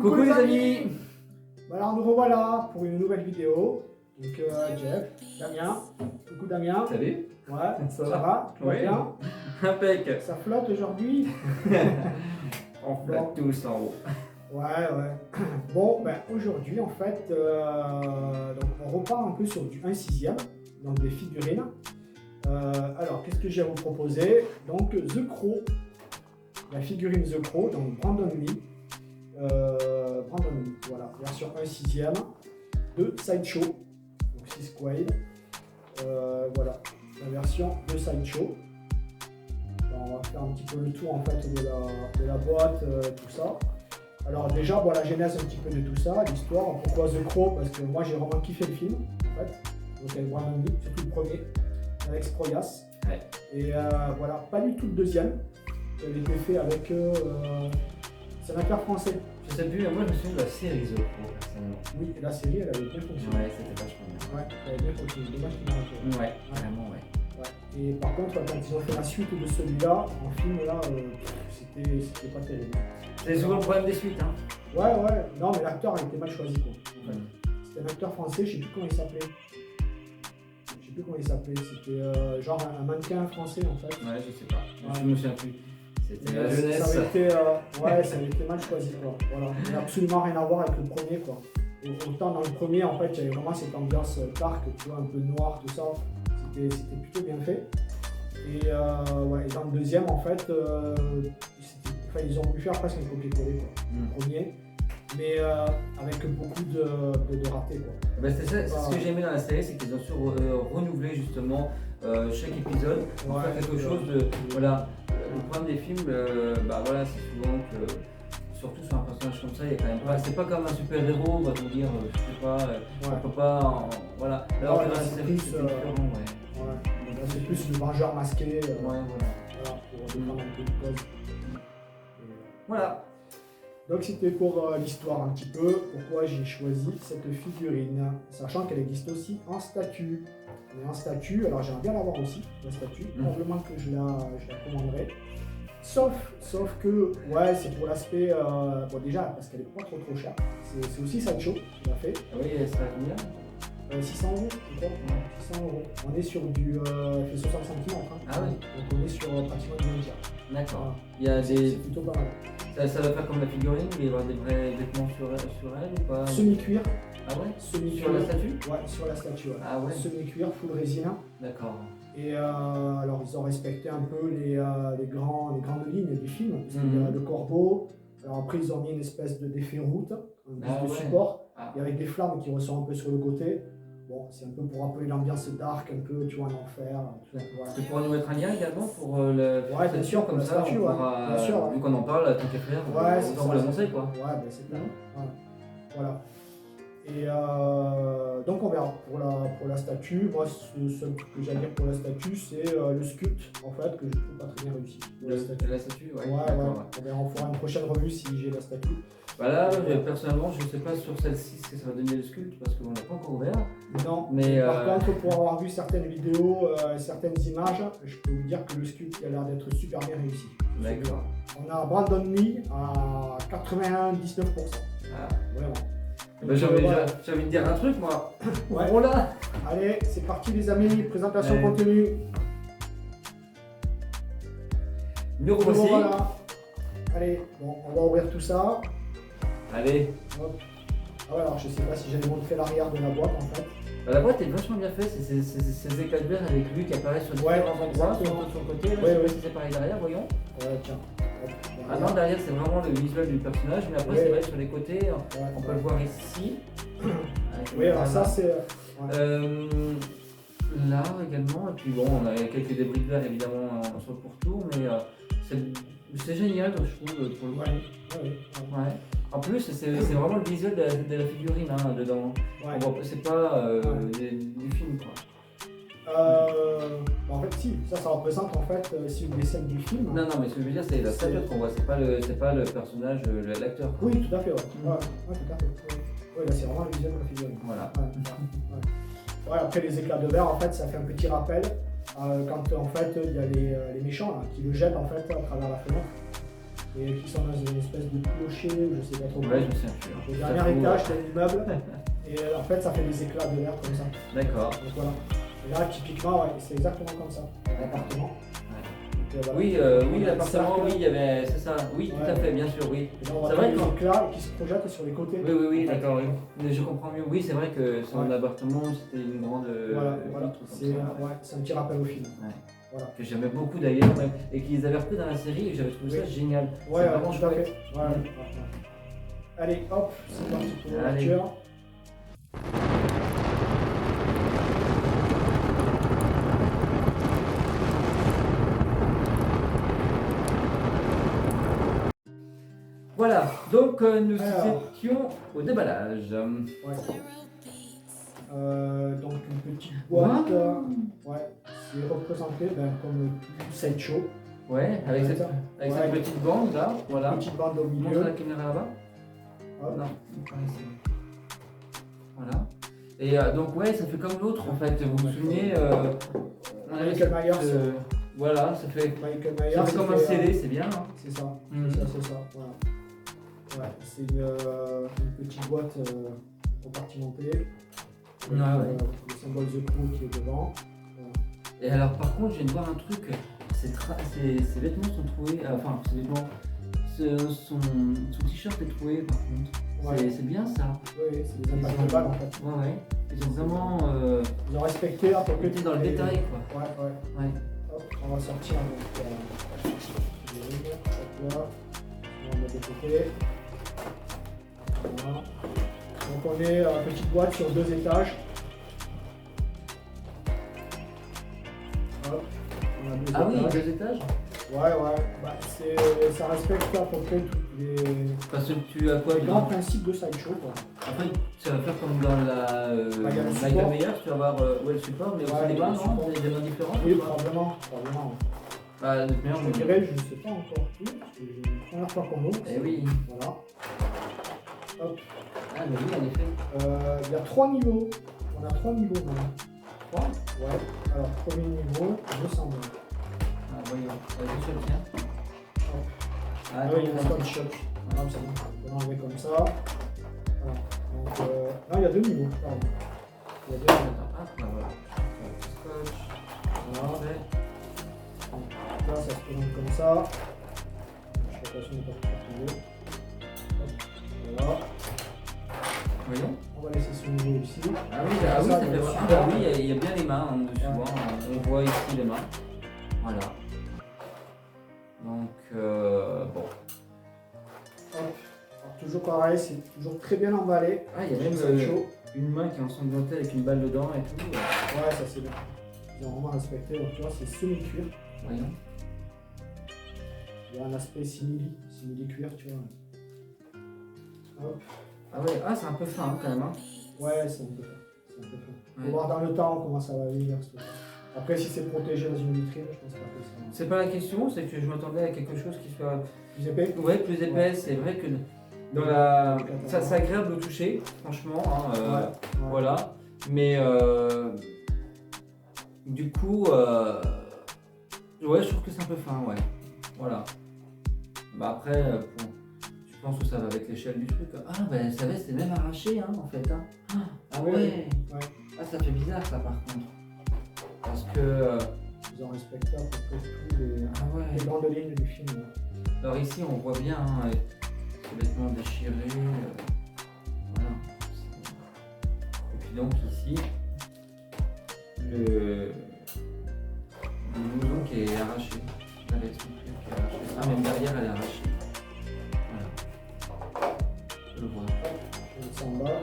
Coucou les amis. Alors nous revoilà pour une nouvelle vidéo. Donc Jeff, Damien. Coucou Damien. Salut. Ouais, Ça va? Tout va Oui. bien? Impec. Ça flotte aujourd'hui? On flotte tous en haut. Ouais. Bon, ben aujourd'hui en fait, donc on repart un peu sur du 1/6, donc des figurines. Alors qu'est-ce que j'ai à vous proposer? Donc The Crow, la figurine The Crow, donc Brandon Lee. Voilà, version 1/6 de Sideshow, donc 6 Squad. Voilà, la version de Sideshow. On va faire un petit peu le tour en fait de la boîte, tout ça. Alors déjà, bon, la genèse un petit peu de tout ça, l'histoire, pourquoi The Crow? Parce que moi j'ai vraiment kiffé le film, en fait. Donc avec Brandon Lee, surtout le premier, Alex Proyas. Ouais. Et voilà, pas du tout le deuxième. Il avait été fait avec... c'est un acteur français. Je sais plus, moi je me souviens de la série The Crow personnellement. Oui, la série elle avait bien fonctionné. Ouais, c'était vachement bien. Ouais, elle avait bien fonctionné. Dommage qu'il ait raté. Ouais, vraiment, ouais. Ouais. Et par contre, quand ils ont fait la suite de celui-là, en film là, c'était pas terrible. C'est souvent le problème des suites, hein. Ouais, non mais l'acteur a été mal choisi quoi. En fait. C'était un acteur français, je sais plus comment il s'appelait. C'était genre un mannequin français en fait. Ouais, je sais pas. Ouais. Je me souviens plus. C'était la jeunesse. Ça avait été mal choisi quoi. Voilà. Il n'a absolument rien à voir avec le premier quoi. Autant dans le premier en fait, il y avait vraiment cette ambiance dark, tu vois, un peu noir, tout ça. C'était plutôt bien fait. Et dans le deuxième en fait, ils ont pu faire presque un copier-coller quoi. Le premier. Mais avec beaucoup de ratés quoi. Bah c'est ce que j'ai aimé dans la série, c'est qu'ils ont su renouveler justement chaque épisode pour faire quelque chose de... Voilà, le problème des films, voilà, c'est souvent que, surtout sur un personnage comme ça, il y a quand même pas... C'est pas comme un super-héros, on va te dire, je sais pas, on peut pas... voilà, alors que dans la série, c'est différent, ouais. C'est plus le vengeur masqué, voilà, pour défendre un peu de cause. Voilà. Donc c'était pour l'histoire un petit peu, pourquoi j'ai choisi cette figurine, sachant qu'elle existe aussi en statue. Mais en statue, alors j'aimerais bien l'avoir aussi, la statue, probablement que je la commanderai. Sauf que, ouais, c'est pour l'aspect, bon déjà, parce qu'elle est pas trop chère, c'est aussi Sideshow qui l'a fait. Ah oui, c'est à combien? 600 €, je crois. 600 €. On est sur du, fait 60 centimes en train. Ah oui. Donc on est sur pratiquement du tiers. D'accord. Il y a des... C'est plutôt pas mal. Ça va faire comme la figurine, il va y avoir des vrais vêtements sur elle ou pas? Semi-cuir. Ah ouais? Semi-cuir. Sur la statue? Ouais, sur la statue. Ouais. Ah ouais? Semi-cuir, full résine. D'accord. Et alors ils ont respecté un peu les grandes lignes du film. Parce qu'il y a le corbeau. Alors après ils ont mis une espèce d'effet route, un de support, et avec des flammes qui ressortent un peu sur le côté. Bon, c'est un peu pour rappeler l'ambiance dark, un peu, tu vois, en enfer. Voilà. Tu pourras nous mettre un lien également pour le... Ouais, bien sûr, comme la ça, statue, on pourra, bien sûr. Vu qu'on en parle, tant qu'à faire, ouais, on va l'annoncer quoi. Ouais, ben c'est clair. Voilà. Et donc on verra pour la statue. Moi, ce seul truc que j'ai à dire pour la statue, c'est le sculpte, en fait, que je trouve pas très bien réussi. La statue, ouais. Ouais. On fera une prochaine revue si j'ai la statue. Voilà, personnellement, je ne sais pas sur celle-ci ce que ça va donner le sculpte parce qu'on l'a pas encore ouvert. Non, mais par contre, pour avoir vu certaines vidéos, certaines images, je peux vous dire que le sculpte a l'air d'être super bien réussi. D'accord. On a Brandon Lee à 99%. Ah. Vraiment. J'ai envie de dire un truc, moi. Ouais. Voilà. Allez, c'est parti les amis, présentation continue. Numéro voici. Voilà. Allez, bon, on va ouvrir tout ça. Allez. Hop. Ah ouais, alors je sais pas si j'allais montrer l'arrière de la boîte en fait. La boîte est vachement bien faite, c'est ces éclats de verre avec lui qui apparaissent sur différents endroits, sur le côté, là, je sais pas si c'est pareil derrière, voyons. Ouais, tiens. Hop, ah non, derrière c'est vraiment le visuel du personnage, mais après c'est vrai sur les côtés, on peut le voir ici. Oui, alors ça c'est... Là également, et puis bon, on a quelques débris de verre évidemment sur le pourtour, mais c'est génial je trouve pour le coup. Ouais. En plus, c'est vraiment le visuel de la figurine dedans. Ouais. C'est pas du film quoi. En fait, si, ça représente en fait des scènes du film. Non, mais ce que je veux dire, c'est la statuette qu'on voit, c'est pas le personnage, l'acteur. Oui, tout à fait, ouais. Tout à fait. Ouais, là, c'est vraiment le visuel de la figurine. Voilà. Ouais, après les éclats de verre, en fait, ça fait un petit rappel quand en fait il y a les méchants là, qui le jettent en fait à travers la fenêtre. et qui sont dans une espèce de clocher, je sais pas trop quoi. Ouais, je me souviens plus. Le Ça dernier fout, étage, t'as l'immeuble, et en fait, ça fait des éclats de l'air comme ça. D'accord. Donc voilà. Et là, typiquement, ouais, c'est exactement comme ça. L'appartement. Voilà. Oui, oui, l'appartement, oui, il y avait, c'est ça. Oui, tout à fait, bien sûr, oui. Et là, on va C'est faire vrai des que- éclats qui se projettent sur les côtés. Oui, oui, oui, En fait. d'accord, oui. Mais je comprends mieux. Oui, c'est vrai que sur Ouais. l'appartement, c'était une grande. Voilà, vitre voilà. comme C'est ça. ouais, c'est un petit rappel au film. Ouais. Voilà. Que j'aimais beaucoup d'ailleurs, même, et qu'ils avaient repris dans la série, et j'avais trouvé ça Oui. génial. Ouais, C'est ouais, vraiment tout à chouette. fait. Ouais, ouais, ouais. Allez, hop, c'est parti pour Allez. l'ouverture. Voilà, donc nous Alors. étions au déballage. Ouais. Donc une petite boîte. Ouais, c'est représenté comme du sideshow. Ouais, avec Ouais, cette, ça. avec Ouais. cette petite bande là, voilà. Une petite bande au Montre milieu. la caméra là-bas. Hop. Non, pas ici. Voilà. Et donc ouais, ça fait comme l'autre en fait. Vous vous souvenez on avait Michael Myers. voilà, ça fait Michael Myers. comme un c'était, CD, c'est bien. Hein. C'est ça, Mhm. c'est ça, voilà. Ouais, c'est une petite boîte compartimentée. Avec, Ah ouais. le symbole The Crew qui est devant. Et alors par contre, je viens de voir un truc. Ses vêtements sont troués. Enfin, ses vêtements. Son t-shirt est troué par contre. Ouais. C'est bien ça. Oui, c'est des impacts Ils ont- de balles en fait. Ouais, ouais. Ils ont vraiment Ils ont respecté à peu près été dans le les- détail quoi. Ouais, ouais. Ouais. Hop, on va sortir donc, les rings. Hop là. On va mettre de côté. Voilà. Donc on est à petite boîte sur 2 étages. Hop. On a 2 Ah oui, étages. 2 étages. Ouais, ouais. Bah, ça respecte à peu près tous les Parce que tu as quoi grands dedans. principes de sideshow. Quoi. Après, ça va faire comme dans la il y a le Michael support. Myers, tu vas avoir ouais, le support, mais Ouais, aussi des le mains, non support. Des mains différentes Oui, ou pas probablement. Bah, de toute manière, Je dirais, je ne sais pas encore tout, parce que c'est la première fois qu'on ouvre. Eh oui. Voilà. Hop. Ah, mais oui, en effet. Il y a 3 niveaux. On a 3 niveaux maintenant. 3 Ouais. Alors, premier niveau, 200 balles. Ah, voyons. Vas-y, je le tiens. Hop. Ah, Ah non, oui, il y a un non. spot shot. Ah, c'est bon. On peut l'enlever comme ça. Voilà. Donc, non, il y a 2 niveaux. Pardon. Il y a 2 niveaux. Ah, bah voilà. Scotch. Voilà. Parfait. Là, ça se présente comme ça. Je fais attention de ne pas tout tomber. Voilà. Voyons. On va laisser ce niveau ici. Ah oui, ça fait il y a le vraiment. Ah, support. bah oui, il y a bien les mains en dessous. Ouais. Hein. On voit ici les mains. Voilà. Donc, bon. Hop. Alors, toujours pareil, c'est toujours très bien emballé. Ah, il y a même Sideshow. une main qui est ensanglantée avec une balle dedans et tout. Ouais, ça c'est bien. Ils ont vraiment respecté. Donc, tu vois, c'est semi-cuir. Voyons. Il y a un aspect simili-cuir, tu vois. Hop. Ah ouais, ah, c'est un peu fin hein, quand même. Hein. Ouais, c'est un peu fin. C'est un peu fin. Faut Ouais. voir dans le temps comment ça va venir. ce truc. Après, si c'est protégé dans une vitrine, je pense pas que ça. C'est pas la question, c'est que je m'attendais à quelque chose qui soit Plus épais. ouais, plus épais. Ouais. C'est vrai que dans la. Ça, c'est agréable au toucher, franchement. Hein, Ouais. Voilà. Mais du coup, ouais, je trouve que c'est un peu fin, ouais. Voilà. Bah après, je pense que ça va avec l'échelle du truc. Ah, ben, ça va, c'est même arraché, hein, en fait. Hein. Ah Oui, ouais. ouais. Ah, ça fait bizarre, ça, par contre. Parce que. Ils ont respecté à peu près tous Ah ouais. les grandes lignes du film. Ouais. Alors ici, on voit bien hein, les vêtements déchirés. Voilà. Et puis donc ici, le blouson qui est arraché. La veste qui est arrachée. Ah, même derrière, elle est arrachée. Voilà. Je le vois. On descend en bas.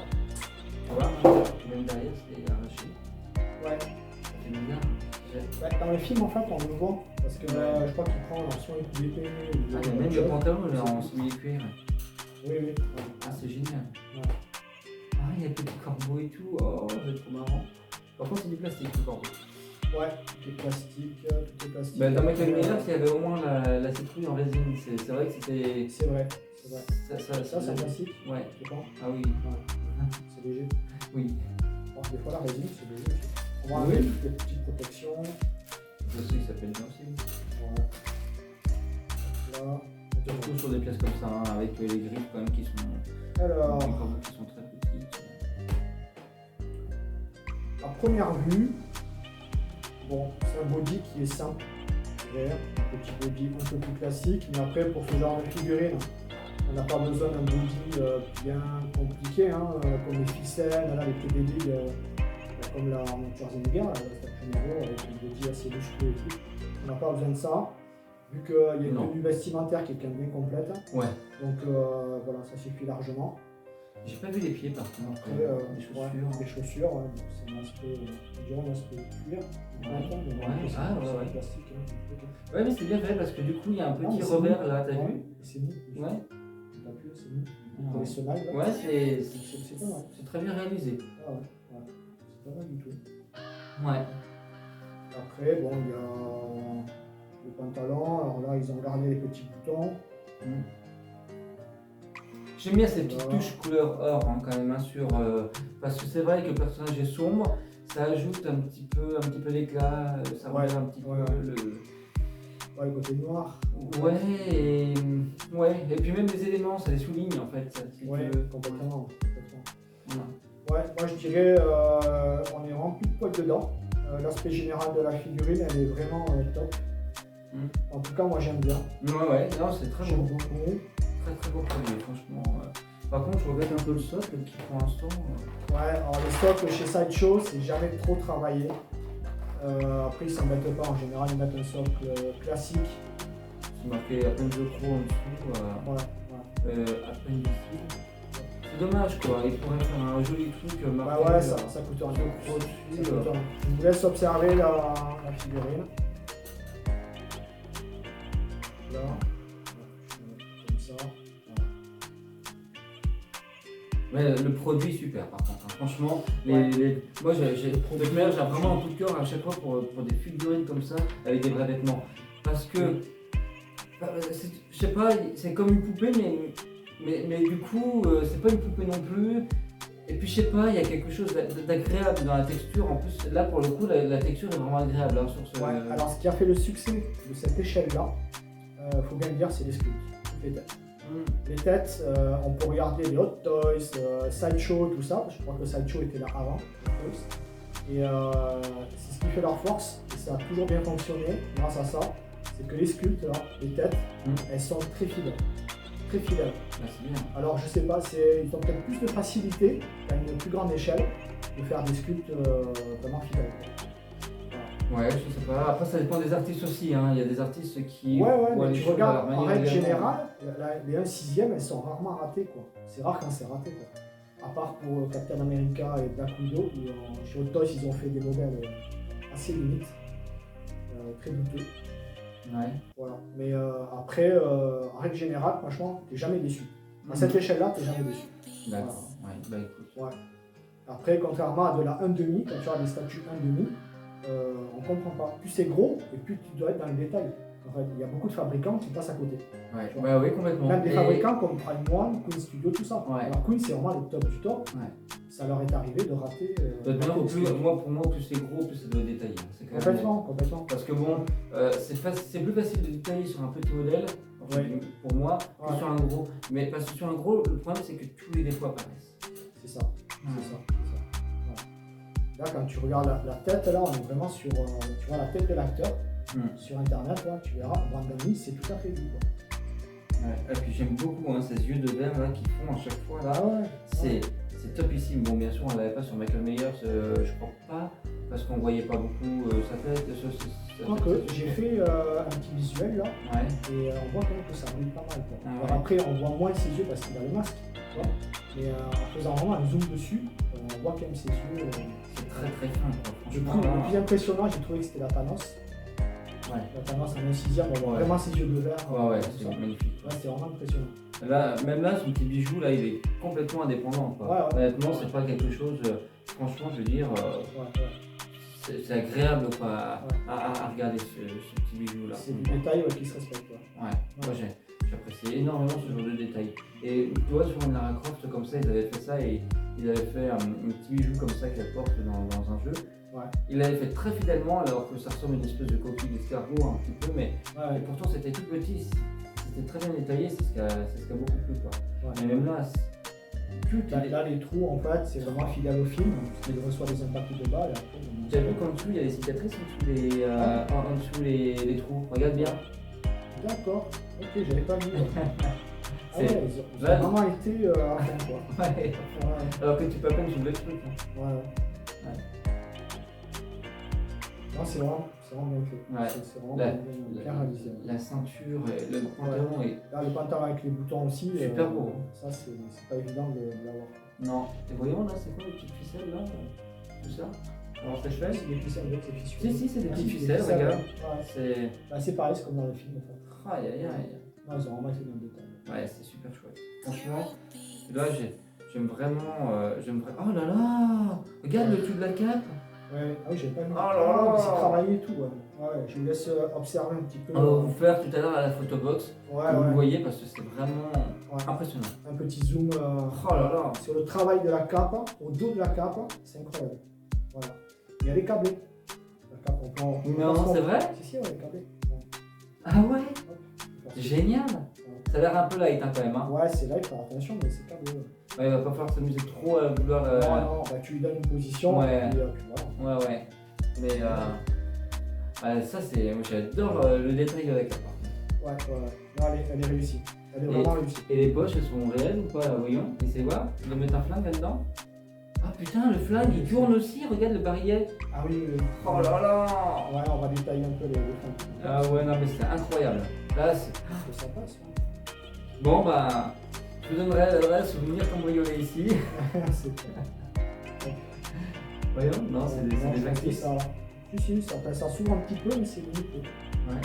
Tu vois, même derrière, c'est arraché. Ouais. C'est bizarre. Ouais, dans le film, en fait, on le voit. Parce que je crois qu'il prend soit une coupe d'épée. Ah, il y a même le pantalon là, en simili-cuir. Oui, oui. Ouais. Ah, c'est génial. Ouais. Ah, il y a le petit corbeau et tout. Oh, c'est trop marrant. Par contre, c'est du plastique, le corbeau. Ouais, tout est plastique. Tout est plastique. Bah, dans Michael Myers, il y avait au moins la citrouille en résine. C'est vrai que c'était. C'est vrai, c'est vrai. Ça, Ça, c'est plastique, Ouais. je pense. Ah oui. Ouais. C'est léger. Oui. Bon, des fois, la résine, c'est léger. On va Oui. enlever toutes les petites protections. Je sais qu'il s'appelle bien aussi. Voilà. Là, Surtout sur des pièces comme ça, hein, avec les griffes quand même qui sont, Alors, qui sont très petites. à première vue, bon, c'est un body qui est simple, vert, un petit body un peu plus classique, mais après pour ce genre de figurine, on n'a pas besoin d'un body bien compliqué, hein, comme les ficelles, là, les TBD, comme la Schwarzenegger, la statue numéro, avec un body assez musclé et tout. On n'a pas besoin de ça, vu qu'il y a une tenue vestimentaire qui est quand même bien complète. Ouais. Donc voilà, ça suffit largement. J'ai pas vu les pieds par contre. Après, les chaussures. Ouais, les chaussures, ouais, c'est un aspect, on dirait un aspect cuir. Ouais. Plastique, hein. Ouais, mais c'est bien fait parce que du coup il y a un petit mais revers là, t'as ouais, vu? et c'est mou. Ouais. T'as vu, c'est mou. Pour les semelles, là. Ouais, C'est pas mal. c'est très bien réalisé. Ah ouais, ouais. C'est pas mal du tout. Ouais. Après, bon, il y a le pantalon. Alors là, ils ont gardé les petits boutons. J'aime bien ces petites touches couleur or hein, quand même hein, sur parce que c'est vrai que le personnage est sombre, ça ajoute un petit peu d'éclat, ça relève un petit peu le côté noir. et puis même les éléments, ça les souligne en fait. Ça, si Ouais, tu veux. complètement. Voilà. Ouais, moi je dirais, on est rempli de poils dedans. L'aspect général de la figurine, elle est vraiment top. En tout cas, moi j'aime bien. Ouais, non, c'est très J'aime beau. beaucoup. Très beau produit, franchement. Par contre, je regrette un peu le socle qui pour l'instant. Ouais, alors les stocks chez Sideshow, c'est jamais trop travaillé. Après, ils s'embêtent pas, en général, ils mettent un socle classique. C'est marqué à peine de crocs en dessous. À peine ici. C'est dommage quoi, il pourrait faire un joli truc marqué. Ouais, ça coûte un peu. crocs dessus. Je vous laisse observer la figurine. Là. Comme ça. Mais le produit est super par contre, hein. Franchement, moi j'ai vraiment un coup de cœur à chaque fois pour des figurines comme ça avec des vrais vêtements. Parce que, je sais pas, c'est comme une poupée mais du coup c'est pas une poupée non plus. Et puis je sais pas, il y a quelque chose d'agréable dans la texture. En plus là pour le coup la texture est vraiment agréable hein, sur ce... Ouais, alors ce qui a fait le succès de cette échelle là, faut bien le dire, c'est les sculptes, les têtes. Les têtes, on peut regarder les Hot Toys, Sideshow, tout ça. Je crois que Sideshow était là avant, Hot Toys. Et c'est ce qui fait leur force, et ça a toujours bien fonctionné grâce à ça. C'est que les sculptes, là, les têtes, elles sont très fidèles. Très fidèles. c'est bien. Alors je sais pas, ils ont peut-être plus de facilité qu'à une plus grande échelle de faire des sculptes vraiment fidèles. Ouais, je sais pas. Après, ça dépend des artistes aussi. Hein. Il y a des artistes qui. Ouais, mais tu regardes, en règle générale, les 1/6 elles sont rarement ratées, quoi. C'est rare quand c'est raté, quoi. À part pour Captain America et Black Widow, où chez Hot Toys, ils ont fait des modèles assez limites, très douteux. Ouais. Voilà. Mais après, en règle générale, franchement, t'es jamais déçu. À cette échelle-là, t'es jamais déçu. D'accord. Voilà. Ouais, bah écoute. Ouais. Après, contrairement à de la 1/2, quand tu as des statues 1/2, on comprend pas. Plus c'est gros et plus tu dois être dans les détails. En fait, il y a beaucoup de fabricants qui passent à côté. Ouais, bah oui, complètement. Même des fabricants comme Prime One, Queen Studio, tout ça. Ouais. Alors Queen, c'est vraiment le top du top. Ouais. Ça leur est arrivé de rater. Pour moi, plus c'est gros, plus c'est de détailler. Complètement. Parce que bon, c'est plus facile de détailler sur un petit modèle, pour moi, que sur un gros. Mais parce que sur un gros, le problème c'est que tous les défauts apparaissent. C'est ça. Là, quand tu regardes la tête, là, on est vraiment sur tu vois, la tête de l'acteur. Sur internet, là, tu verras, Brandon Lee, c'est tout à fait lui. Ouais. Et puis j'aime beaucoup hein, ces yeux de verre là qu'ils font à chaque fois là. C'est topissime. Bon, bien sûr, on l'avait pas sur Michael Myers, je crois pas, parce qu'on voyait pas beaucoup sa tête. Je crois que j'ai fait un petit visuel là, et on voit quand même que ça brille pas mal. Quoi. Alors après, on voit moins ses yeux parce qu'il a le masque, tu vois, mais en faisant vraiment un zoom dessus, on voit quand même ses yeux. C'est très fin. Le plus impressionnant, j'ai trouvé que c'était la Thanos. La Thanos en 1/6, on voit vraiment ses yeux de verre. Ouais, c'est magnifique. Ouais, c'est vraiment impressionnant. Là, même là, son petit bijou, là, il est complètement indépendant. Quoi. Honnêtement, c'est pas quelque chose, franchement, je veux dire, c'est agréable quoi, à regarder ce petit bijou là. C'est du détail qui se respecte. Moi j'apprécie énormément ce genre de détails. Et tu vois, sur une Lara Croft, comme ça, ils avaient fait ça et ils avaient fait un petit bijou comme ça qu'elle porte dans un jeu. Il l'avait fait très fidèlement alors que ça ressemble à une espèce de coquille d'escargot un petit peu, mais et pourtant c'était tout petit. c'était très bien détaillé, c'est ce qui a beaucoup plu quoi. Ouais. Mais même là, Là, les trous, en fait, c'est vraiment fidèle au film, parce qu'il reçoit des impacts de balles. Et après, tu as vu qu'en dessous il y a des cicatrices en dessous les trous, regarde bien. D'accord, ok, j'avais pas vu. Ah C'est- ouais, ils ont là, vraiment été à fond, quoi. Ouais. Ouais, Alors que tu peux à peine soulever le truc. Hein. ouais. Non, c'est vraiment bien fait. Ouais. C'est vraiment La- bien réalisé. La ceinture, et le pantalon est. Là, le pantalon avec les boutons aussi. Super beau. Ça, c'est pas évident de l'avoir. Non. Et voyons là, c'est quoi les petites ficelles là tout ça. Alors c'est chouette. C'est des ficelles, en fait, c'est fissuré. Si, c'est des Ah, petites c'est ficelles, regarde. Ouais. C'est. Bah, c'est pareil, c'est comme dans le film, en fait. Aïe aïe aïe. Non, ils ont vraiment été dans le détail. Ouais, c'est super chouette. Franchement, là j'aime vraiment. Oh là là. Regarde le tube de la cape. Ouais, ah oui, j'avais pas vu. Oh là là. C'est travaillé et tout, ouais. Ouais, je vous laisse observer un petit peu. On va vous faire tout à l'heure à la photobox. Ouais, Vous le ouais. voyez parce que c'est vraiment Ouais. impressionnant. Un petit zoom Oh là là. sur le travail de la cape, au dos de la cape, c'est incroyable. Voilà. Et elle est câblée. La cape, on peut Non, c'est vrai? Si, si, elle est câblée. Ouais. Ah ouais. Hop. Génial. Ça a l'air un peu light hein, quand même. Hein. Ouais, c'est là, il faut faire attention, mais c'est câblé. Ouais, il va pas falloir s'amuser trop à vouloir. Non, bah, tu lui donnes une position, Ouais. et puis voilà. Ouais. Mais ça c'est. Moi j'adore le détail de la cape. Ouais. Non, elle est réussie. Elle est vraiment réussie. Et les poches elles sont réelles ou pas là, voyons. Essayez voir. Tu dois mettre un flingue là-dedans. Ah putain, le flingue il tourne aussi, regarde le barillet. Ah oui. Oh là là. Ouais, on va détailler un peu les fins. Ah ouais, non mais c'est incroyable. Là c'est. Parce que ça passe. Bon bah. Je vous donnerai l'adresse où venir cambrioler ici. C'est Voyons, non, c'est des non, actrices. ça. Si, ça s'ouvre un petit peu, mais c'est limité. Ouais,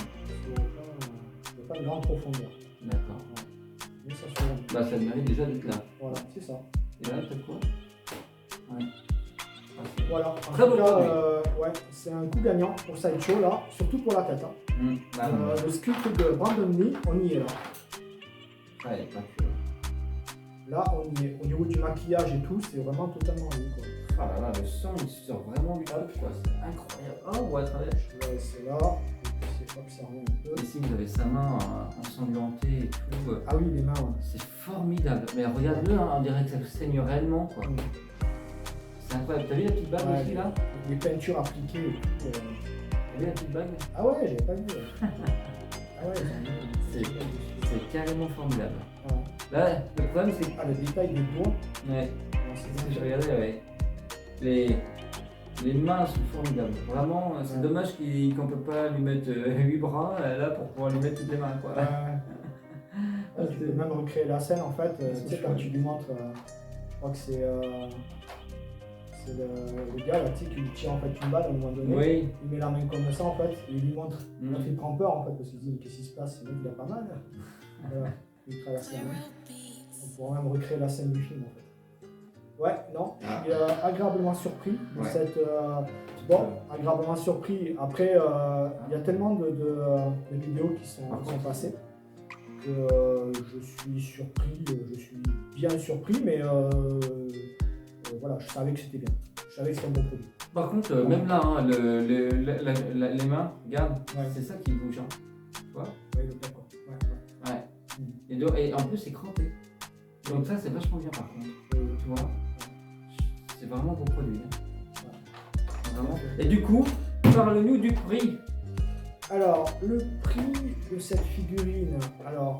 Il n'y a pas de grande profondeur. d'accord. Mais ça s'ouvre un petit peu. Bah ça mérite déjà d'être là. Voilà, c'est ça. Et là, t'as quoi? Ouais. Voilà. En Très tout beau cas, produit. ouais, c'est un coup gagnant pour Sideshow là, surtout pour la tête. Hein. Ah, non. Le script de Brandon Lee, on y est là. Ah, il est pas que. Là, on y est. Au niveau du maquillage et tout, c'est vraiment totalement lui. Quoi. Ah là là, le son il sort vraiment du truc quoi, c'est incroyable. Oh, ouais, à travers. Je vais laisser là, c'est observer un peu. Ici vous avez sa main ensanglantée et tout. Ah oui, les mains, ouais. C'est formidable. Mais regarde-le, hein, on dirait que ça saigne réellement quoi. Mm. C'est incroyable. T'as vu la petite bague Ouais, aussi là? Les peintures appliquées et tout. T'as vu la petite bague? Ah ouais, j'avais pas vu. Ah ouais, C'est carrément formidable. Ah. Là, le problème c'est que. Ah, le détail des doigts. Ouais. Non, C'est ce que je regardais, ouais. Les mains sont formidables. Vraiment, c'est Ouais. dommage qu'on ne peut pas lui mettre 8 bras là pour pouvoir lui mettre toutes les mains. Quoi. Ah, tu peux même recréer la scène en fait. Tu sais, quand tu lui montres, je crois que c'est le gars là, tu sais, qui lui tire en fait une balle à un moment donné. Oui. Il met la main comme ça en fait, et il lui montre. Mm. Il prend peur en fait, parce qu'il se dit mais qu'est-ce qui se passe, le mec il a pas mal. Voilà, il traverse la main. On pourra même recréer la scène du film en fait. Ouais, non, je suis agréablement surpris de Ouais. cette. Bon, agréablement surpris. Après, il y a tellement de vidéos qui sont passées que je suis surpris, je suis bien surpris, mais voilà, je savais que c'était bien. Je savais que c'était un bon produit. Par contre, même là, hein, les mains, regarde, Ouais. c'est ça qui bouge. Hein. Tu vois? Ouais, d'accord. Ouais, ouais. Ouais. Et en plus, c'est crampé. Donc ça, c'est vachement bien par contre. Tu vois? C'est vraiment un beau produit. Hein. Vraiment. Et du coup, parle-nous du prix. Alors, le prix de cette figurine, alors,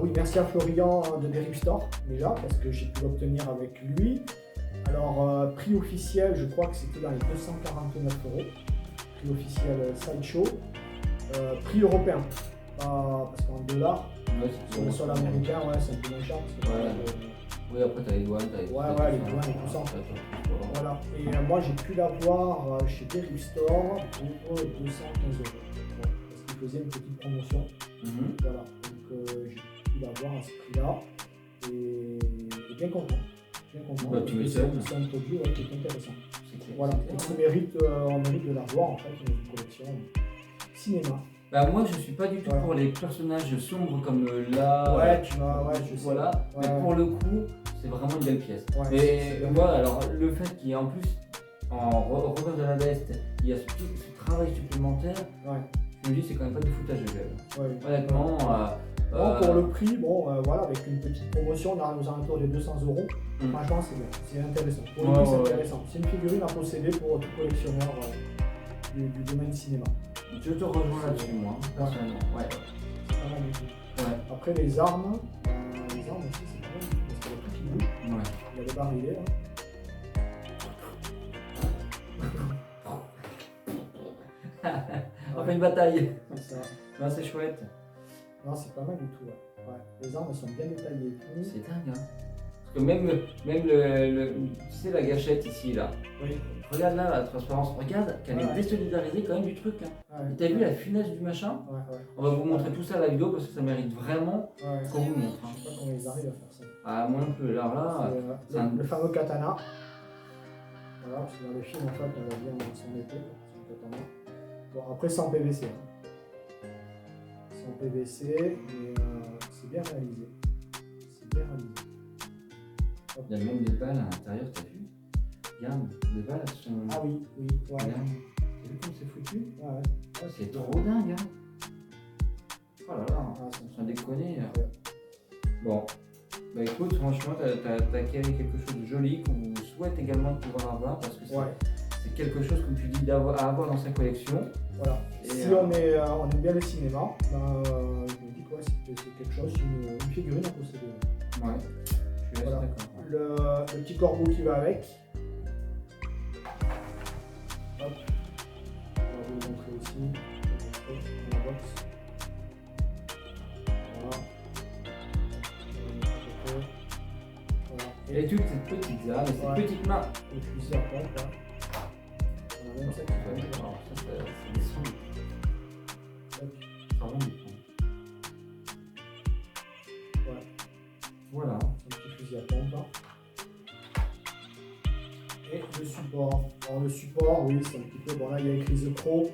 oui, merci à Florian de Derrick Store, déjà, parce que j'ai pu l'obtenir avec lui. Alors, prix officiel, je crois que c'était dans les 249 €, prix officiel Sideshow. Prix européen, parce qu'en dollars, Ouais, sur le sol américain, ouais, c'est un peu moins cher. Parce que, Ouais. Oui, après, t'as les douanes, t'as les Ouais, les douanes et tout ça. Voilà, et moi j'ai pu l'avoir chez Derrick Store pour 215 €. Bon, parce qu'il faisait une petite promotion. Mhm. Voilà, donc j'ai pu l'avoir à ce prix-là. Et bien content. Bien content. Bah, tu m'étonnes. C'est un produit ouais, qui est intéressant. C'est clair. Voilà, et qui mérite, on mérite de l'avoir en fait dans une collection cinéma. Bah, moi, je suis pas du tout Ouais. pour les personnages sombres comme là. Ouais, tu vas, ouais, je sais. Voilà, Ouais, mais pour le coup, c'est vraiment une belle pièce. Ouais, c'est Et bien. moi, alors, le fait qu'il y ait en plus, en revers de la veste, il y a ce travail supplémentaire, Ouais. je me dis c'est quand même pas du foutage de gueule. Ouais. Honnêtement, Bon, pour le prix, bon, voilà, avec une petite promotion, on arrive aux alentours des 200 euros. Franchement, c'est bien, c'est intéressant. Pour le coup, c'est intéressant. C'est une figurine à posséder pour tout collectionneur du domaine cinéma. je te rejoins là-dessus, moi, personnellement. Ouais. C'est pas mal du tout. Ouais. Après, les armes aussi, c'est pas mal du tout. Parce qu'il y a tout qui bouge. Ouais. Il y a des barilets, là. On fait une bataille. C'est ça. Non, c'est chouette. Non, c'est pas mal du tout, ouais. Ouais. Les armes, elles sont bien détaillées et tout. C'est dingue, hein. Parce que même tu sais, la gâchette ici, là. Oui. Regarde là, la transparence. Regarde qu'elle est Ouais. désolidarisée quand même du truc. Hein. Ouais. Et t'as vu la finesse du machin? Ouais, ouais. On va vous montrer tout ça à la vidéo parce que ça mérite vraiment Ouais. qu'on vous montre. Je Hein. sais pas comment ils arrivent à faire ça. Ah, moi non plus. Alors là, C'est, c'est un- le fameux katana. Voilà, parce que dans les films, en fait, on voit bien son épée, son katana. Bon, après, c'est en PVC. Hein. C'est en PVC, mais c'est bien réalisé. C'est bien réalisé. Hop. il y a même des balles à l'intérieur, t'as vu? Regarde, les balles elles sont. Ah oui, oui, ouais. Regarde. T'as vu comme c'est foutu? Ouais, ouais. Ouais, C'est trop dingue, hein. Oh là là, Ah, c'est sans déconner. Ouais. Bon, bah écoute, franchement, t'as acquis quelque chose de joli qu'on vous souhaite également de pouvoir avoir parce que Ouais. c'est quelque chose, comme tu dis, à avoir dans sa collection. Voilà. Et, Si on aime bien le cinéma, je me dis quoi, c'est quelque chose, une figurine à posséder. Ouais, je suis assez Voilà. d'accord. Ouais. Le petit corbeau qui va avec. Hop. On va vous le montrer aussi. Dans la box. Voilà. Voilà. Et toutes ces petites armes, ces Ouais. petites mains. le fusil à pompe là. On a même ça qui Alors, fait. ça, c'est des sons. Hop. Ça rend du son. Ouais. Voilà. Un petit fusil à pompe là. Et le support. Alors le support, oui, c'est un petit peu. Bon là, il y a écrit The Crow.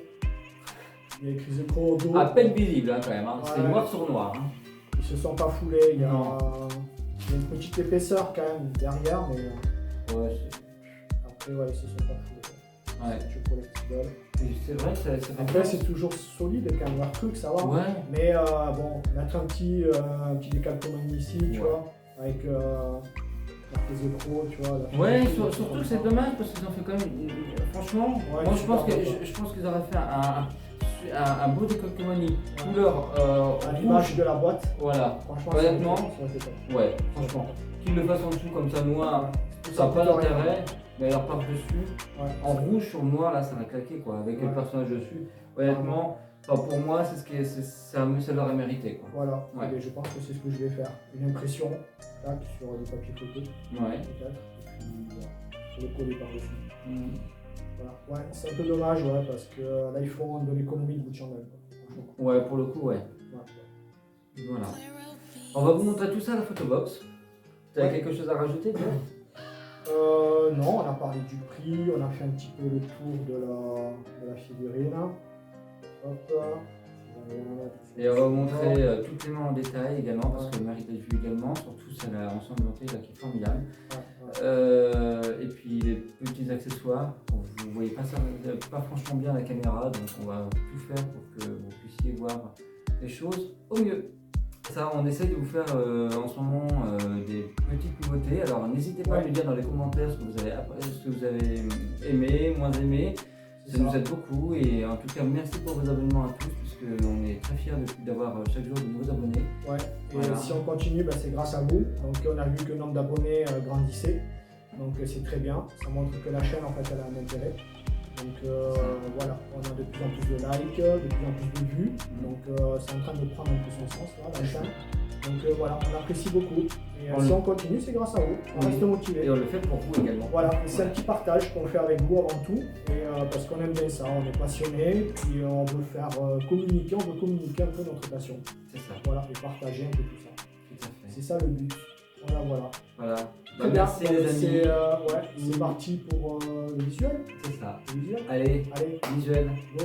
Il y a écrit The Crow au dos. À peine visible, hein, quand même. Hein. C'est Ouais. noir sur noir. Hein. Ils se sont pas foulés. Il y a Non. une petite épaisseur quand même derrière, mais Ouais, après, ouais, ils se sont pas foulés. Ouais. C'est toujours collectible. c'est vrai que ça fait Après, c'est toujours solide quand même, leur truc, ça va. Ouais. Mais bon, mettre un petit décalcomanie ici, tu Ouais. vois, avec marqué The Crow, tu vois. la Ouais, figurine, surtout que c'est dommage parce qu'ils ont fait quand même. Franchement, Ouais, moi je super pense, bon, je pense qu'ils auraient fait un beau décalcomanie Ouais. couleur À l'image rouge. de la boîte, Voilà, franchement, Honnêtement, ça aurait été top. ouais, franchement. Qu'ils le fassent en dessous comme ça noir, Ouais. ça n'a pas coûte rien. d'intérêt, mais alors par-dessus, Ouais. en rouge sur noir là ça va claquer quoi, avec Ouais. le personnage dessus. Honnêtement, enfin, pour moi c'est ce qui est, ça l'aurait mérité quoi. Voilà, Ouais. et je pense que c'est ce que je vais faire. Une impression, tac, sur du papier photo, Ouais. peut-être, et puis voilà, je vais le coller par-dessus. Mm. Voilà. Ouais, c'est un peu dommage, ouais, parce que là, ils font de l'économie de bout de chandelle, quoi, franchement. Ouais, pour le coup, ouais. Ouais. Voilà. On va vous montrer tout ça à la photobox. Tu as Ouais. quelque chose à rajouter, Pierre? Non, on a parlé du prix, on a fait un petit peu le tour de la figurine. Hop. Et on va vous montrer toutes les mains en détail également, parce qu'elle mérite d'être vue également, surtout celle ensanglanté là qui est formidable. Et puis les petits accessoires, vous ne voyez pas franchement bien la caméra, donc on va tout faire pour que vous puissiez voir les choses au mieux. Ça, on essaye de vous faire en ce moment des petites nouveautés, alors n'hésitez pas à nous dire dans les commentaires ce que vous avez aimé, moins aimé. Ça nous aide beaucoup et en tout cas merci pour vos abonnements à tous puisqu'on est très fiers d'avoir chaque jour de nouveaux abonnés. Ouais, et Voilà. si on continue, c'est grâce à vous. Donc on a vu que le nombre d'abonnés grandissait. Donc c'est très bien. Ça montre que la chaîne en fait elle a un intérêt. Donc voilà, on a de plus en plus de likes, de plus en plus de vues. Donc c'est en train de prendre un peu son sens là, la chaîne. Donc voilà, on apprécie beaucoup. Et si on continue, c'est grâce à vous. On reste motivé. Et on le fait pour vous également. Voilà, c'est un petit partage qu'on fait avec vous avant tout, et parce qu'on aime bien ça, on est passionné, puis on veut faire communiquer, on veut communiquer un peu notre passion. C'est ça, Voilà, et partager un peu tout ça. tout à fait. C'est ça le but. Voilà. Voilà. Très bien, Merci donc les amis. c'est parti pour le visuel. C'est ça. Le visuel. Allez, Allez, visuel. go.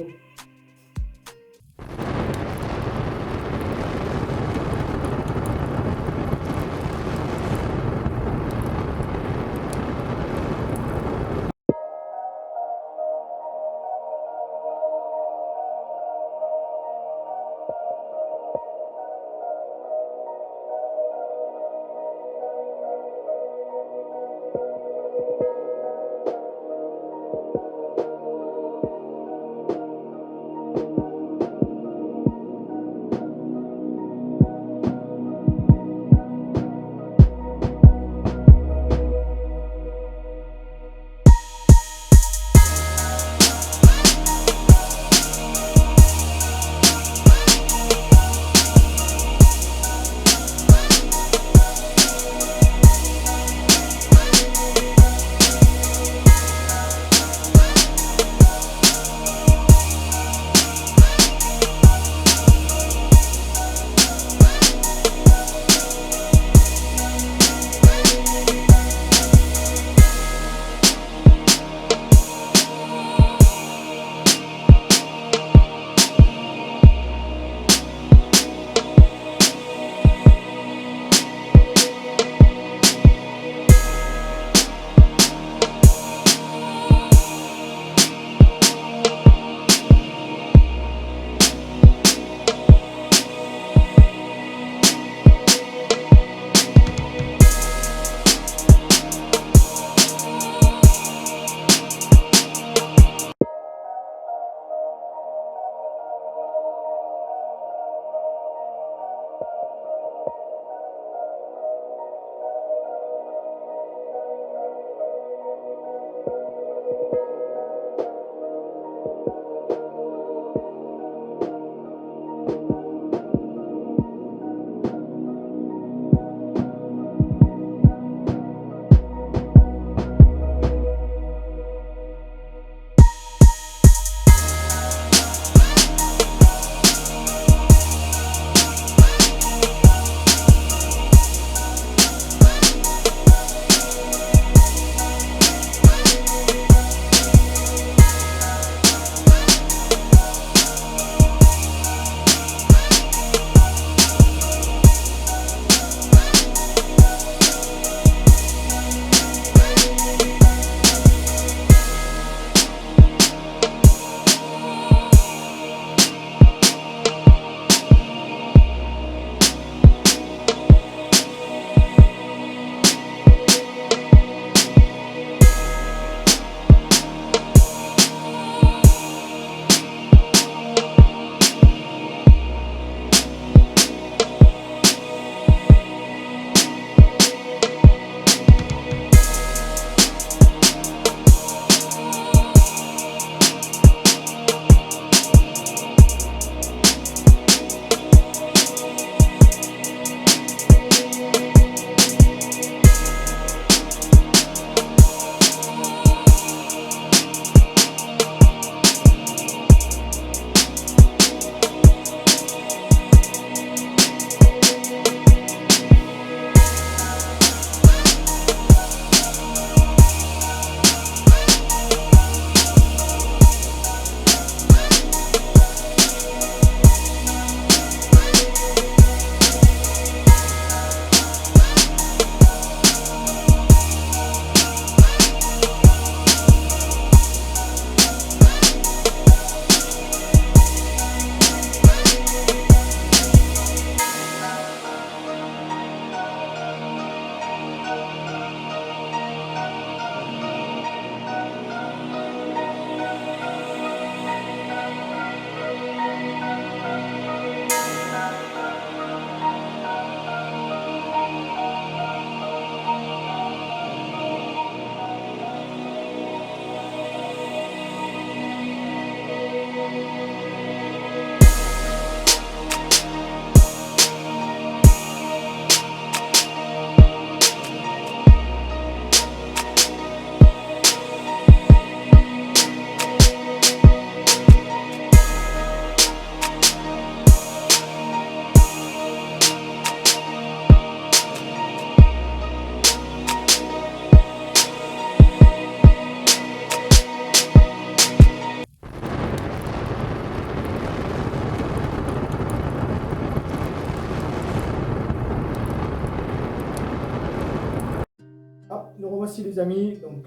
voici les amis, donc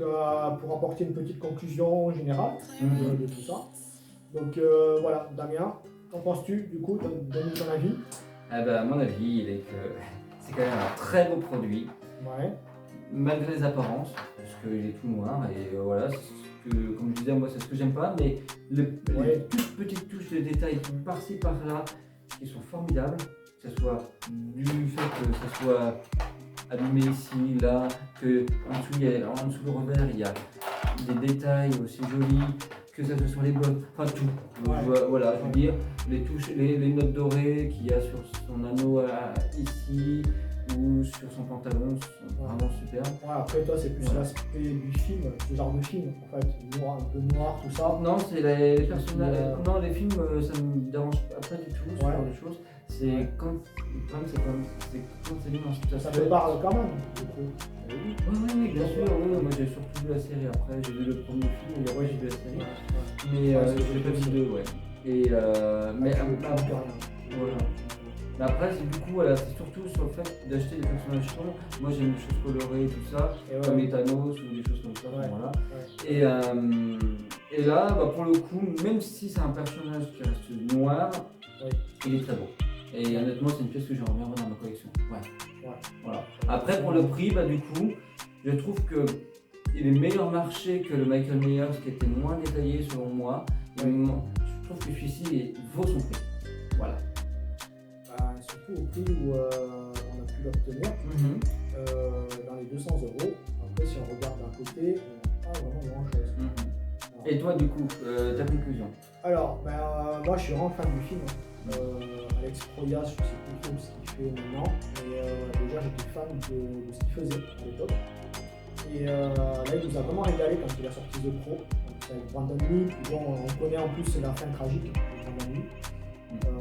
pour apporter une petite conclusion générale de tout ça. Donc voilà, Damien, qu'en penses-tu du coup? Donne-nous ton avis. Ah bah, à mon avis, il est que c'est quand même un très beau produit, Ouais, malgré les apparences, parce qu'il est tout noir et voilà, c'est ce que, comme je disais, moi c'est ce que j'aime pas, mais les toutes petites touches de détails par-ci par-là qui sont formidables, que ce soit du fait que ça soit abîmé ici, là, que en dessous le revers il y a des détails aussi jolis, que ça soit les blocs, enfin tout. Voilà, je veux dire, les touches, les notes dorées qu'il y a sur son anneau ici ou sur son pantalon sont vraiment super. Ouais, après toi c'est plus l'aspect du film, ce genre de film en fait, noir, un peu noir, tout ça. Non, c'est les personnages. Non, les films, ça me dérange pas du tout, ce genre de choses. C'est quand. Le problème, c'est quand c'est mis dans cette Ça te parle quand même, du coup. Oui, bien sûr. Oui, moi j'ai surtout vu la série après. J'ai vu le premier film et après j'ai vu la série. Mais je l'ai pas vu deux, ouais. Et mais voilà. Mais après, c'est du coup, voilà, c'est surtout sur le fait d'acheter des personnages sombres. Moi j'aime les choses colorées, tout ça, comme les Thanos ou des choses comme ça. Voilà. Et là, bah, pour le coup, même si c'est un personnage qui reste noir, il est très beau. Et honnêtement, c'est une pièce que j'aimerais bien avoir dans ma collection. Voilà. Après, pour le prix, bah, du coup, je trouve qu'il est meilleur marché que le Michael Myers qui était moins détaillé selon moi. Je trouve que celui-ci vaut son prix. Voilà. Surtout au prix où on a pu l'obtenir, dans les 200 €. Après, si on regarde d'un côté, on n'a pas vraiment grand-chose. Et toi, du coup, ta conclusion? Alors, moi je suis vraiment fan du film. Alex Proyas, je sais plus trop ce qu'il fait maintenant, mais déjà j'étais fan de ce qu'il faisait à l'époque. Et là, il nous a vraiment régalé quand il a sorti The Crow, avec Brandon Lee, dont on connaît en plus la fin tragique de Brandon Lee. Parce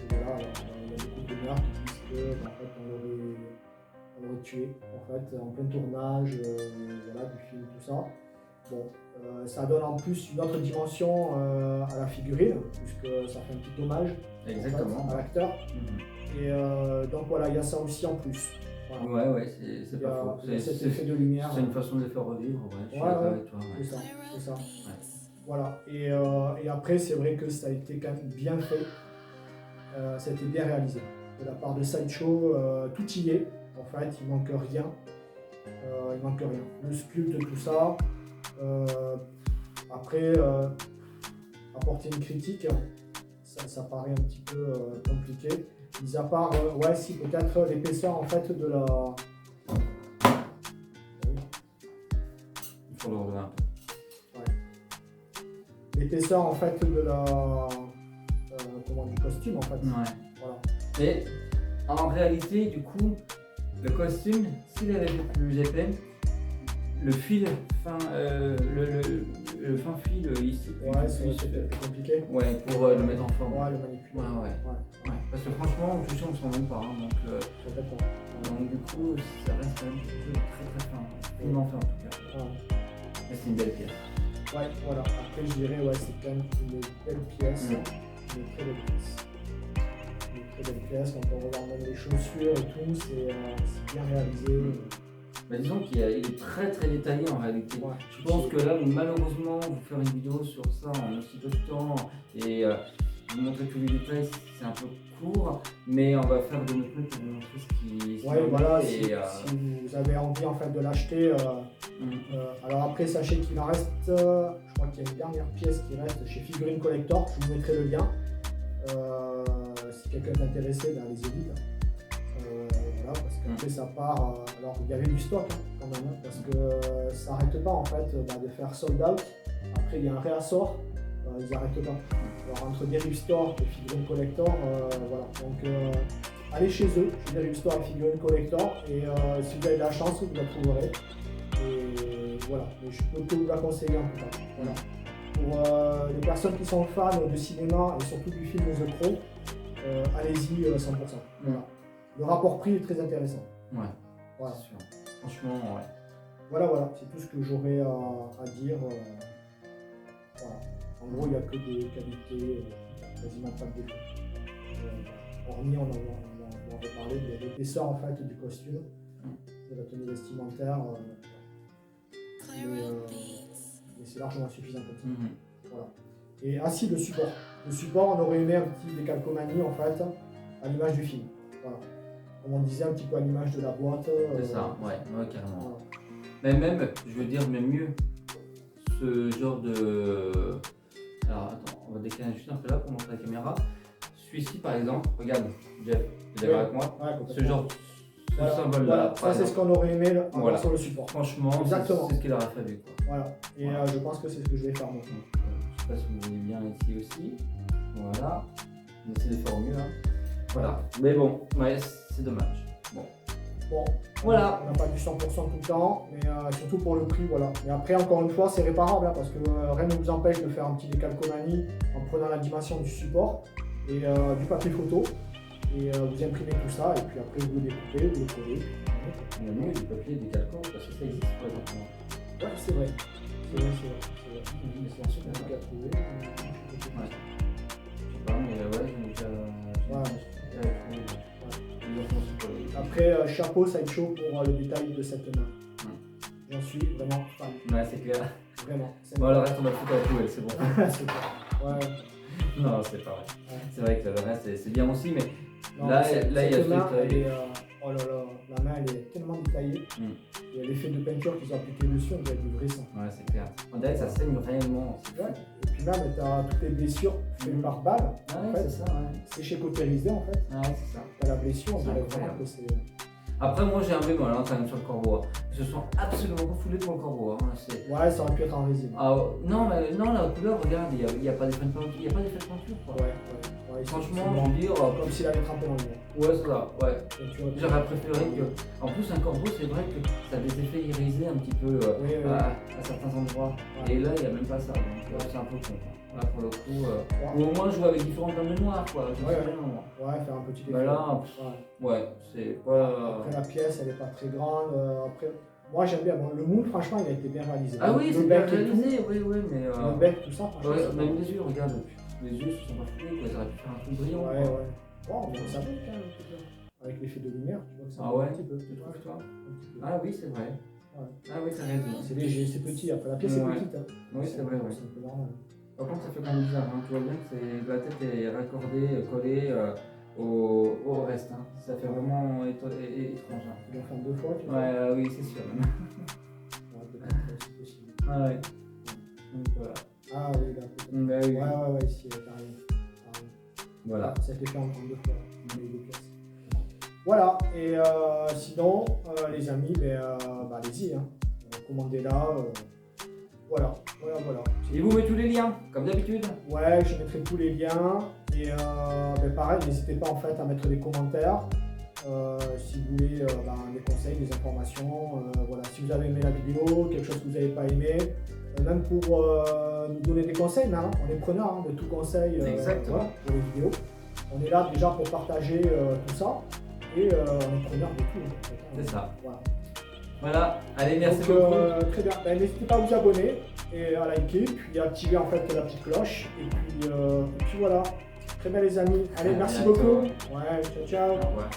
que voilà, il y a beaucoup de rumeurs qui disent que en fait, on l'aurait tué en plein tournage du film, tout ça. Bon, ça donne en plus une autre dimension à la figurine, puisque ça fait un petit hommage à l'acteur. Et donc voilà, il y a ça aussi en plus. Voilà. Ouais, c'est pas faux. C'est cet effet de lumière. C'est une façon de les faire revivre, je suis d'accord avec toi. C'est ça. Voilà. Et après, c'est vrai que ça a été quand même bien fait. Ça a été bien réalisé. De la part de Sideshow, tout y est. En fait, il manque rien. Le sculpte, tout ça. Après, apporter une critique, ça paraît un petit peu compliqué. Mis à part, si peut-être l'épaisseur en fait de la. Il faut le relever un peu. L'épaisseur en fait de la. Du costume en fait. Voilà. Mais en réalité, du coup, le costume, s'il avait été plus épais, le fil fin, le fin fil ici. C'est compliqué. Pour le mettre en forme. Le manipuler. Parce que franchement, en touchant, on ne sent même pas. Donc du coup, ça reste quand même quelque chose de très fin. Finement fait en tout cas. Mais c'est une belle pièce. Voilà. Après, je dirais, c'est quand même une belle pièce. Une très belle pièce. Une très belle pièce. Quand on regarde même les chaussures et tout, c'est bien réalisé. Disons qu'il est très détaillé en réalité. Je pense que là, malheureusement, vous faire une vidéo sur ça en aussi peu de temps et vous montrer tous les détails, c'est un peu court, mais on va faire de notre mieux pour vous montrer ce qui si vous avez envie en fait de l'acheter, alors après sachez qu'il en reste, je crois qu'il y a une dernière pièce qui reste chez Figurine Collector, je vous mettrai le lien. Si quelqu'un est intéressé, les édite. Parce qu'après ça part, alors il y avait du stock quand même, parce que ça n'arrête pas en fait de faire sold out. Après il y a un réassort, ils n'arrêtent pas. Alors entre Derive Store et Figurine Collector, donc allez chez eux, chez Derive Store et Figurine Collector, et si vous avez de la chance, vous la trouverez. Et voilà, mais je peux que vous la conseiller en tout cas. Pour les personnes qui sont fans de cinéma et surtout du film The Crow, allez-y 100%. Le rapport prix est très intéressant. C'est sûr. Franchement, Voilà, c'est tout ce que j'aurais à dire. En gros, il n'y a que des qualités, quasiment pas de défauts. Hormis, on en avait parlé, de l'épaisseur en fait du costume, de la tenue vestimentaire. mais c'est largement suffisant comme ça. Mhm. Voilà. Et ainsi le support. Le support, on aurait aimé un petit décalcomanie en fait, à l'image du film. Voilà. Comme on disait, un petit peu à l'image de la boîte. C'est ça, ouais, carrément. Voilà. Mais même, je veux dire, même mieux, ce genre de. Alors attends, on va décaler juste un peu là pour montrer la caméra. Celui-ci par exemple, regarde, Jeff, tu es d'accord avec moi? Ouais, Ce genre, ce voilà. symbole-là. Voilà. par Ça, c'est ce exemple. qu'on aurait aimé Voilà. sur le support. Franchement, Exactement. c'est ce qu'il aurait fallu. Quoi. Voilà. Et Voilà. je pense que c'est ce que je vais faire moi. Je sais pas si vous voyez bien ici aussi. Voilà. On essaie de faire au mieux. Hein. Voilà. Mais bon, ouais, c'est dommage. Bon, Voilà. on n'a pas du 100% tout le temps, mais surtout pour le prix, voilà. Mais après, encore une fois, c'est réparable, hein, parce que rien ne vous empêche de faire un petit décalcomanie en prenant la dimension du support et du papier photo. Et vous imprimez tout ça, et puis après vous le découpez, vous le collez. Il y a mieux du papier, des calcos, parce que ça existe pas maintenant. Ouais, c'est vrai. C'est vrai. C'est un super truc à trouver. Ouais. Je sais pas, mais ouais, j'ai déjà. Après, chapeau sideshow pour le détail de cette main. J'en suis vraiment fan. Ouais, c'est clair. Vraiment. Bon, le reste, on va le foutre à la poubelle, c'est bon. C'est clair. Ouais. Non, c'est pas vrai. Ouais. C'est vrai que le reste, c'est bien aussi, mais Non, là, cette il y a ce main, truc. elle est, oh là là, la main elle est tellement détaillée. Il y a l'effet de peinture qu'ils ont appliqué dessus, on dirait du vrai sang. Ouais, c'est clair. On dirait que ça saigne réellement. Ouais. Et puis même, tu as toutes les blessures faites par balle. Ah en ouais, fait. c'est ça, ouais. C'est chez Cauterisé en fait. Ouais, c'est ça. Tu as la blessure, on C'est dirait incroyable. vraiment que c'est. Après, moi, j'ai un bémol hein, quand même sur le corbeau. Ils se sont absolument pas foulés pour le corbeau. Hein. Ouais, ça aurait pu être en résine. Ah, non, mais non, la couleur, regarde, il n'y a pas d'effet de peinture. Il n'y a pas d'effet de peinture, quoi. Ouais. Franchement, je veux dire, comme s'il avait trempé dans le mur. ouais, c'est ça, ouais. Donc, J'aurais préféré que. En plus, un corbeau, c'est vrai que ça a des effets irisés un petit peu Oui. à certains endroits. Ouais. Et là, il n'y a même pas ça. Donc, c'est un peu con. Quoi. Là, pour le coup. Ou au moins jouer avec différentes gammes de noir, quoi. Je sais rien, moi. Ouais, faire un petit effet. Mais là, ouais, c'est pas. Après, la pièce, elle n'est pas très grande. Après, moi, j'aime bien. Bon, le moule, franchement, il a été bien réalisé. Ah oui, Le c'est bien bec et réalisé, oui, mais. tout, le bec, tout ça, franchement. Ouais, c'est même pas- les yeux, regarde. Les yeux se sont pas foulés, quoi. Ils auraient pu faire un truc brillant. Ouais, quoi. ouais. Bon, mais ça va quand même, un petit peu. Avec l'effet de lumière, tu vois que ça Ah va ouais, un petit peu. tu trouves, toi? Un petit peu. Ah oui, c'est vrai. Ouais. Ah oui, t'as raison. C'est léger, c'est petit. Après, la pièce est Ouais. petite. Hein. Oui, c'est vrai, oui. C'est un peu normal. Par contre, ça fait quand même bizarre, hein. Tu vois bien que la tête est raccordée, collée au reste. Hein. Ça fait vraiment étrange. Hein. Tu dois faire 2 fois, tu vois. Ouais, oui, c'est sûr. Même. Ouais, peut-être, c'est possible. Ah ouais. Donc voilà. Ah oui, là, peut-être. Bah, oui. Ouais, ici, carrément. Voilà. Ça a été fait en 2 fois, les 2 pièces. Voilà, et sinon, les amis, allez-y, hein. Commandez-la. Voilà. Et vous mettez tous les liens, comme d'habitude. Ouais, je mettrai tous les liens. Et pareil, n'hésitez pas en fait à mettre des commentaires. Si vous voulez des conseils, des informations. Voilà. Si vous avez aimé la vidéo, quelque chose que vous n'avez pas aimé. Même pour nous donner des conseils, mais, hein, on est preneur de tout conseil Exactement. voilà, pour les vidéos. On est là déjà pour partager tout ça. Et on est preneur de tout. En fait, hein. C'est ça. Voilà. Allez, merci Donc, beaucoup. très bien. N'hésitez pas à vous abonner et à liker, puis à activer en fait la petite cloche. Et puis voilà. Très bien les amis. Allez, À merci bientôt. beaucoup. Ouais, ciao. Au revoir.